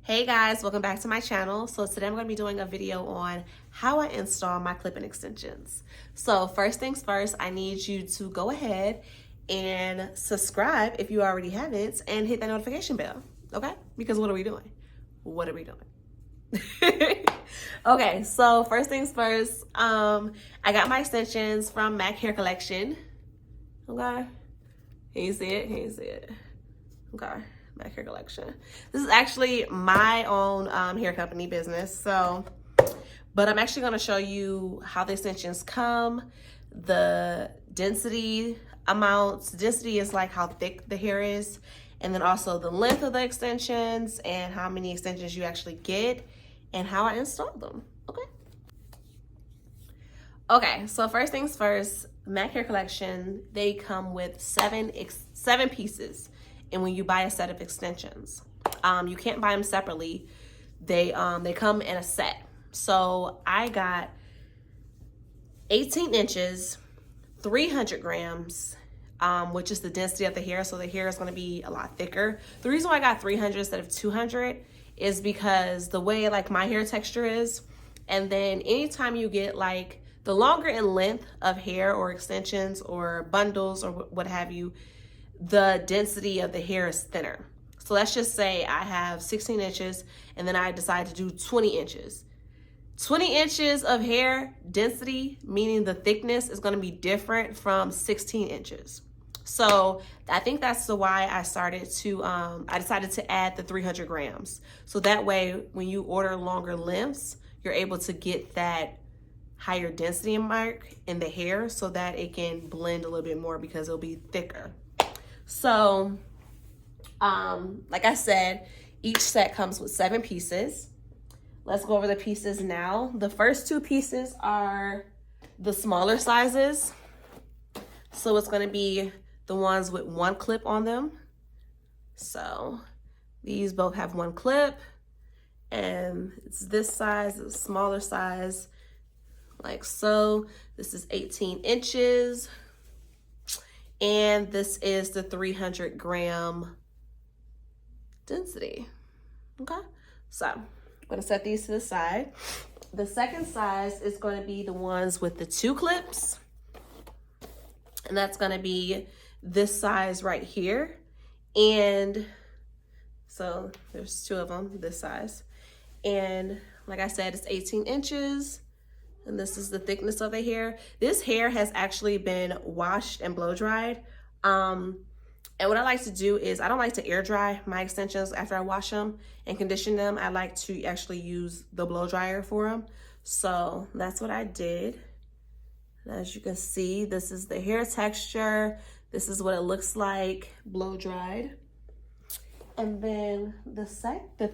Hey guys, welcome back to my channel. So today I'm going to be doing a video on how I install my clip-in extensions. So first things first, I need you to go ahead and subscribe if you already haven't and hit that notification bell, okay? Because what are we doing? What are we doing? Okay, so first things first, I got my extensions from MACKHaircollection, okay? Can you see it? Can you see it? Okay. MACKHaircollection. This is actually my own hair company business. But I'm actually going to show you how the extensions come, the density amounts. Density is like how thick the hair is, and then also the length of the extensions and how many extensions you actually get and how I install them. Okay, so first things first, MACKHaircollection, they come with seven pieces. And when you buy a set of extensions, you can't buy them separately. They come in a set. So I got 18 inches, 300 grams, which is the density of the hair. So the hair is going to be a lot thicker. The reason why I got 300 instead of 200 is because the way like my hair texture is. And then anytime you get like the longer in length of hair or extensions or bundles or what have you, the density of the hair is thinner. So let's just say I have 16 inches and then I decide to do 20 inches. 20 inches of hair density, meaning the thickness, is going to be different from 16 inches. So I think that's why I decided to add the 300 grams. So that way, when you order longer lengths, you're able to get that higher density mark in the hair so that it can blend a little bit more because it'll be thicker. So, like I said, each set comes with 7 pieces. Let's go over the pieces now. The first 2 pieces are the smaller sizes. So it's going to be the ones with 1 clip on them. So these both have 1 clip, and it's this size, the smaller size, like so. This is 18 inches. And this is the 300 gram density. Okay, so I'm going to set these to the side. The second size is going to be the ones with the 2 clips. And that's going to be this size right here. And so there's 2 of them, this size. And like I said, it's 18 inches. And this is the thickness of the hair. This hair has actually been washed and blow dried. And what I like to do is I don't like to air dry my extensions after I wash them and condition them. I like to actually use the blow dryer for them. So that's what I did. And as you can see, this is the hair texture. This is what it looks like blow dried. And then the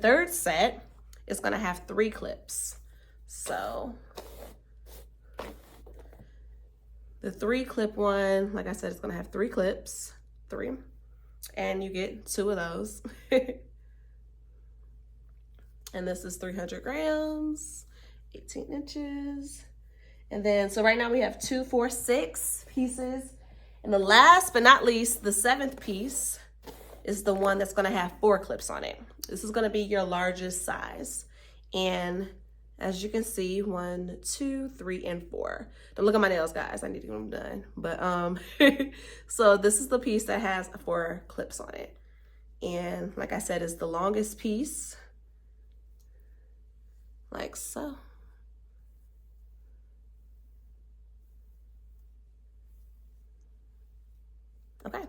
third set is gonna have 3 clips. So the 3 clip one, like I said, it's gonna have 3 clips, 3, and you get 2 of those. And this is 300 grams, 18 inches. And then, so right now we have 2, 4, 6 pieces. And the last but not least, the 7th piece is the one that's gonna have 4 clips on it. This is gonna be your largest size. And as you can see, 1, 2, 3, and 4. Don't look at my nails, guys. I need to get them done. But so this is the piece that has 4 clips on it. And like I said, it's the longest piece. Like so. Okay,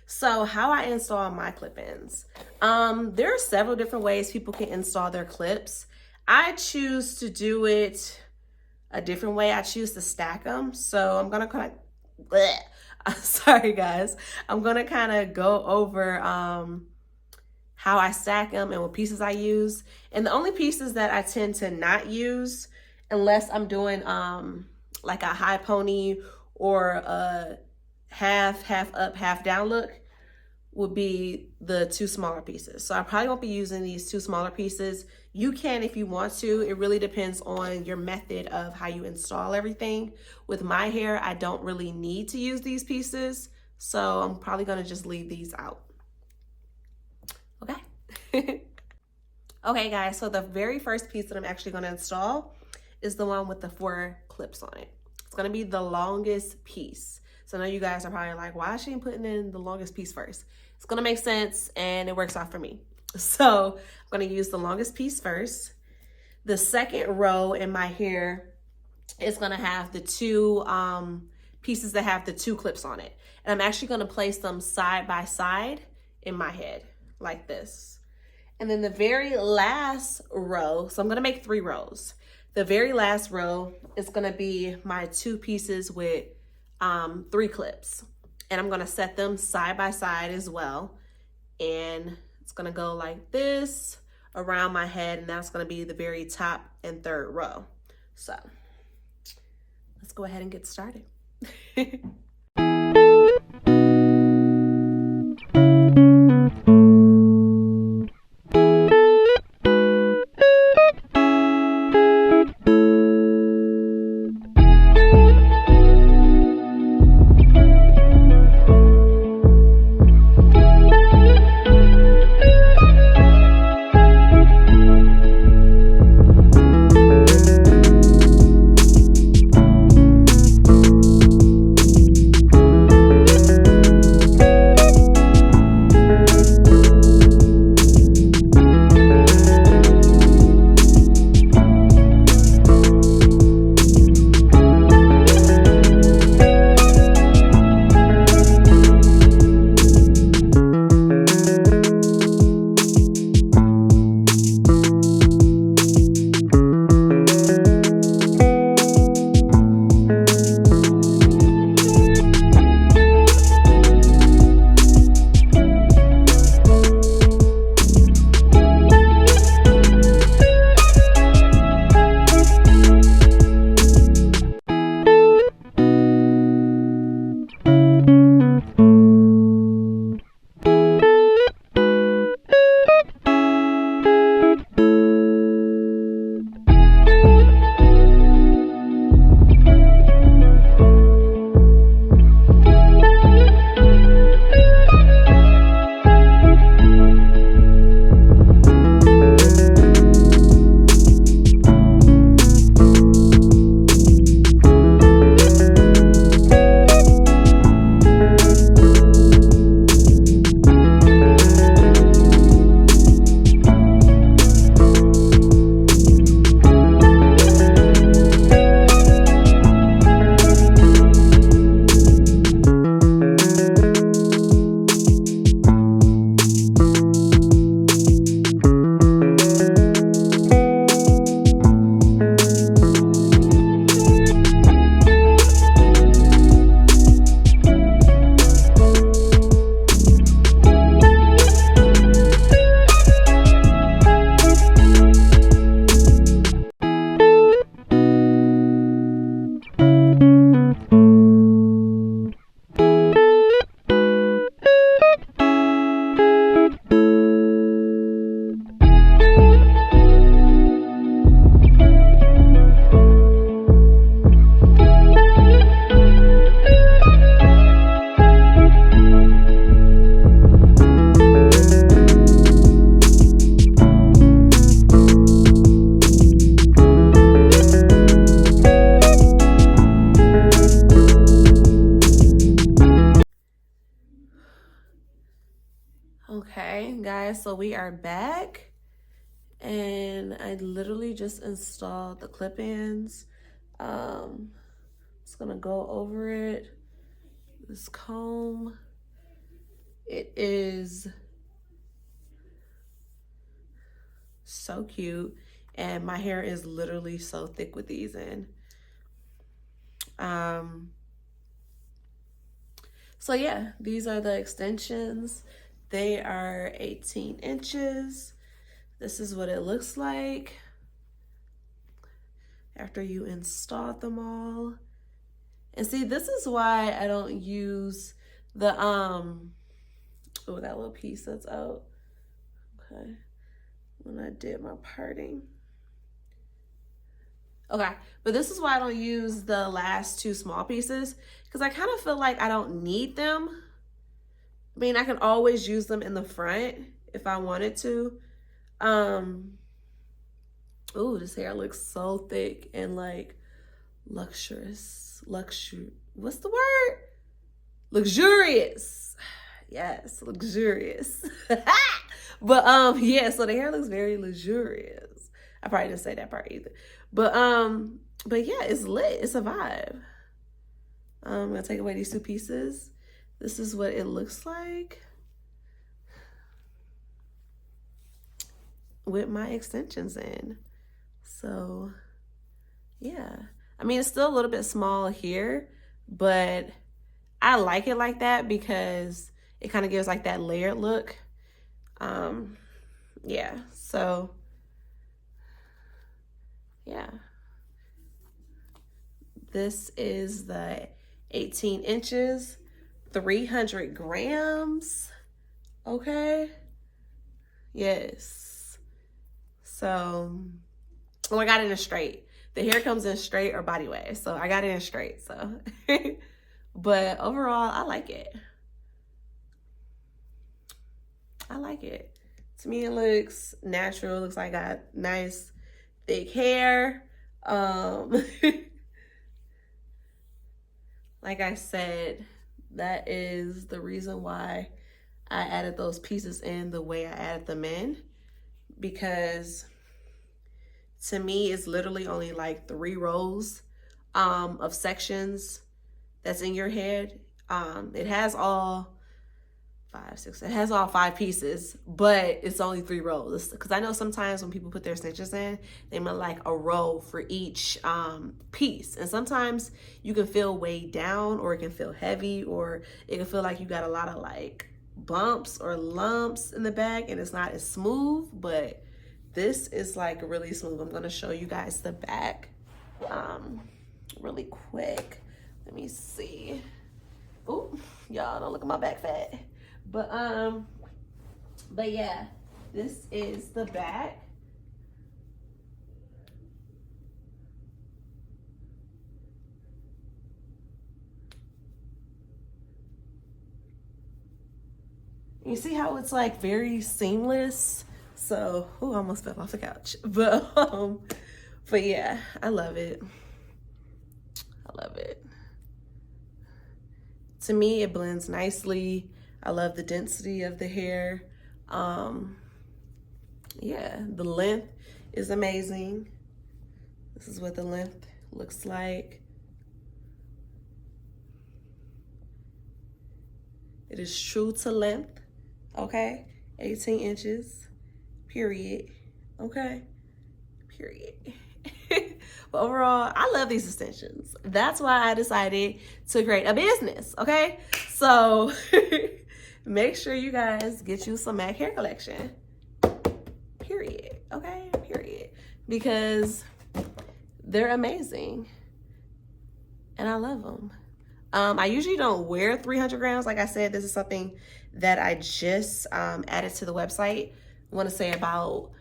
so how I install my clip-ins. There are several different ways people can install their clips. I choose to do it a different way. I choose to stack them. So I'm gonna kind of, sorry guys. I'm gonna kind of go over how I stack them and what pieces I use. And the only pieces that I tend to not use, unless I'm doing like a high pony or a half up, half down look, would be the 2 smaller pieces. So I probably won't be using these 2 smaller pieces. You can if you want to. It really depends on your method of how you install everything. With my hair, I don't really need to use these pieces, so I'm probably gonna just leave these out. Okay. Okay guys, so the very first piece that I'm actually going to install is the one with the 4 clips on it. It's going to be the longest piece. So I know you guys are probably like, why is she putting in the longest piece first? It's going to make sense and it works out for me. So I'm going to use the longest piece first. The second row in my hair is going to have the 2 pieces that have the 2 clips on it. And I'm actually going to place them side by side in my head like this. And then the very last row, so I'm going to make 3 rows. The very last row is going to be my 2 pieces with 3 clips. And I'm going to set them side by side as well. And it's going to go like this around my head. And that's going to be the very top and 3rd row. So let's go ahead and get started. Okay, guys, so we are back. And I literally just installed the clip-ins. Just gonna go over it. This comb, it is so cute. And my hair is literally so thick with these in. So yeah, these are the extensions. They are 18 inches. This is what it looks like after you install them all. And see, this is why I don't use the, oh, that little piece that's out. Okay, when I did my parting. Okay, but this is why I don't use the last 2 small pieces, because I kind of feel like I don't need them. I mean, I can always use them in the front if I wanted to. Ooh, this hair looks so thick and like luxurious. What's the word? Luxurious. Yes, luxurious. But yeah, so the hair looks very luxurious. I probably didn't say that part either. But yeah, it's lit. It's a vibe. I'm gonna take away these two pieces. This is what it looks like with my extensions in. So yeah, I mean, it's still a little bit small here, but I like it like that because it kind of gives like that layered look. Yeah, so yeah, this is the 18 inches, 300 grams. Okay, yes. So, well, I got it in straight. The hair comes in straight or body wave, so I got it in straight. So but overall, I like it. I like it. To me, it looks natural. It looks like I got nice thick hair. Like I said, that is the reason why I added those pieces in the way I added them in, because to me, it's literally only like 3 rows of sections that's in your head. It has all 5, 6, it has all 5 pieces, but it's only 3 rows. Because I know sometimes when people put their stitches in, they meant like a row for each piece. And sometimes you can feel weighed down, or it can feel heavy, or it can feel like you got a lot of like bumps or lumps in the back and it's not as smooth, but this is like really smooth. I'm gonna show you guys the back really quick. Let me see. Oh, y'all don't look at my back fat. But yeah, this is the back. You see how it's like very seamless? So, oh, I almost fell off the couch. But yeah, I love it. I love it. To me, it blends nicely. I love the density of the hair. Yeah, the length is amazing. This is what the length looks like. It is true to length, okay? 18 inches, period, okay? Period. But overall, I love these extensions. That's why I decided to create a business, okay? So make sure you guys get you some MAC hair collection, period, okay? Period. Because they're amazing and I love them. I usually don't wear 300 grams. Like I said, this is something that I just added to the website. I want to say about,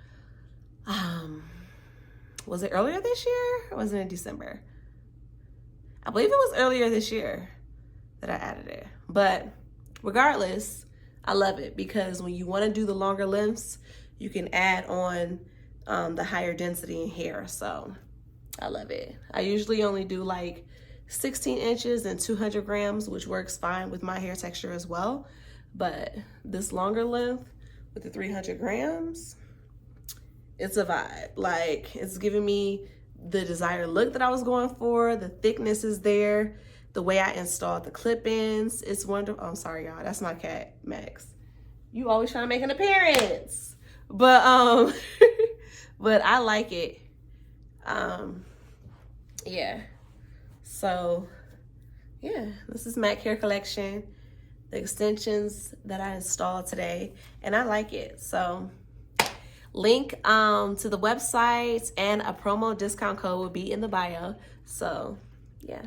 was it earlier this year or was it in December? I believe it was earlier this year that I added it. But regardless, I love it because when you want to do the longer lengths, you can add on the higher density in hair. So I love it. I usually only do like 16 inches and 200 grams, which works fine with my hair texture as well. But this longer length with the 300 grams, it's a vibe. Like, it's giving me the desired look that I was going for. The thickness is there. The way I installed the clip-ins, it's wonderful. Oh, I'm sorry, y'all. That's my cat, Max. You always trying to make an appearance. But, but I like it. Yeah. So, yeah, this is MAC Hair Collection, the extensions that I installed today, and I like it. So, link to the website and a promo discount code will be in the bio. So, yeah.